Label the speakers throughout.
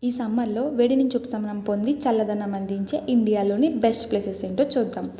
Speaker 1: ఈ సమ్మర్లో వేడి నుంచి ఉపశమనం పొంది చల్లదనం అందించే ఇండియాలోని బెస్ట్ ప్లేసెస్ ఏంటో చూద్దాం.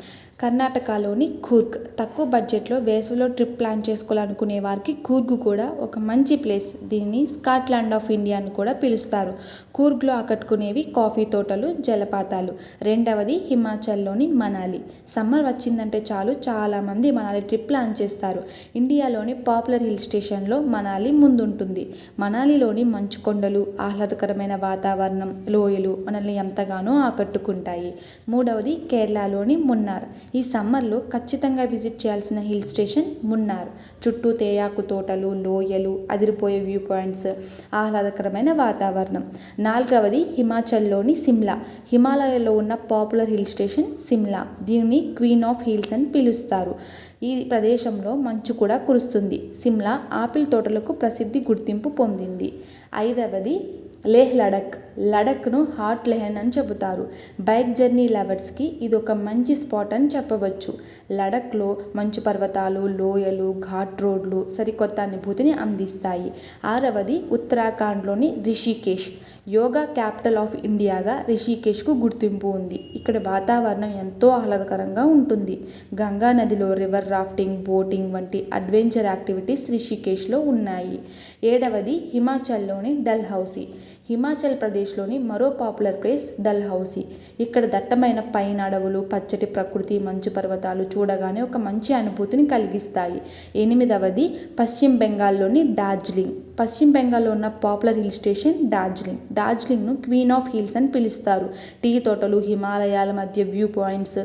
Speaker 1: కర్ణాటకలోని కూర్గ్. తక్కువ బడ్జెట్లో వేసవిలో ట్రిప్ ప్లాన్ చేసుకోవాలనుకునే వారికి కూర్గ్ కూడా ఒక మంచి ప్లేస్. దీనిని స్కాట్లాండ్ ఆఫ్ ఇండియా అని కూడా పిలుస్తారు. కూర్గ్లో ఆకట్టుకునేవి కాఫీ తోటలు, జలపాతాలు. రెండవది హిమాచల్లోని మనాలి. సమ్మర్ వచ్చిందంటే చాలు చాలామంది మనాలి ట్రిప్ ప్లాన్ చేస్తారు. ఇండియాలోని పాపులర్ హిల్ స్టేషన్లో మనాలి ముందుంటుంది. మనాలిలోని మంచు కొండలు, ఆహ్లాదకరమైన వాతావరణం, లోయలు మనల్ని ఎంతగానో ఆకట్టుకుంటాయి. మూడవది కేరళలోని మున్నార్. ఈ సమ్మర్లో ఖచ్చితంగా విజిట్ చేయాల్సిన హిల్ స్టేషన్ మున్నార్. చుట్టూ తేయాకు తోటలు, లోయలు, అదిరిపోయే వ్యూ పాయింట్స్, ఆహ్లాదకరమైన వాతావరణం. నాలుగవది హిమాచల్లోని సిమ్లా. హిమాలయాల్లో ఉన్న పాపులర్ హిల్ స్టేషన్ సిమ్లా. దీనిని క్వీన్ ఆఫ్ హిల్స్ అని పిలుస్తారు. ఈ ప్రదేశంలో మంచు కూడా కురుస్తుంది. సిమ్లా ఆపిల్ తోటలకు ప్రసిద్ధి గుర్తింపు పొందింది. ఐదవది లేహ్ లడక్. లడఖ్ను హాట్ లెహన్ అని చెబుతారు. బైక్ జర్నీ లవర్స్కి ఇది ఒక మంచి స్పాట్ అని చెప్పవచ్చు. లడఖ్లో మంచు పర్వతాలు, లోయలు, ఘాట్ రోడ్లు సరికొత్త అనుభూతిని అందిస్తాయి. ఆరవది ఉత్తరాఖండ్లోని రిషికేశ్. యోగా క్యాపిటల్ ఆఫ్ ఇండియాగా రిషికేశ్కు గుర్తింపు ఉంది. ఇక్కడ వాతావరణం ఎంతో ఆహ్లాదకరంగా ఉంటుంది. గంగా నదిలో రివర్ రాఫ్టింగ్, బోటింగ్ వంటి అడ్వెంచర్ యాక్టివిటీస్ రిషికేశ్లో ఉన్నాయి. ఏడవది హిమాచల్లోని డల్హౌసీ. హిమాచల్ ప్రదేశ్లోని మరో పాపులర్ ప్లేస్ డల్హౌసీ. ఇక్కడ దట్టమైన పైన అడవులు, పచ్చటి ప్రకృతి, మంచు పర్వతాలు చూడగానే ఒక మంచి అనుభూతిని కలిగిస్తాయి. ఎనిమిదవది పశ్చిమ బెంగాల్లోని డార్జిలింగ్. పశ్చిమ బెంగాల్లో ఉన్న పాపులర్ హిల్ స్టేషన్ డార్జిలింగ్. డార్జిలింగ్ను క్వీన్ ఆఫ్ హిల్స్ అని పిలుస్తారు. టీ తోటలు, హిమాలయాల మధ్య వ్యూ పాయింట్స్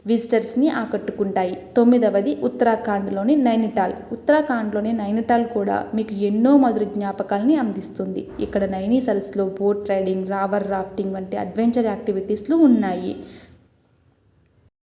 Speaker 1: విజిటర్స్ని ఆకట్టుకుంటాయి. తొమ్మిదవది ఉత్తరాఖండ్లోని నైనిటాల్. ఉత్తరాఖండ్లోని నైనిటాల్ కూడా మీకు ఎన్నో మధుర జ్ఞాపకాలని అందిస్తుంది. ఇక్కడ నైని సరస్సులో బోట్ రైడింగ్, రావర్ రాఫ్టింగ్ వంటి అడ్వెంచర్ యాక్టివిటీస్లు ఉన్నాయి.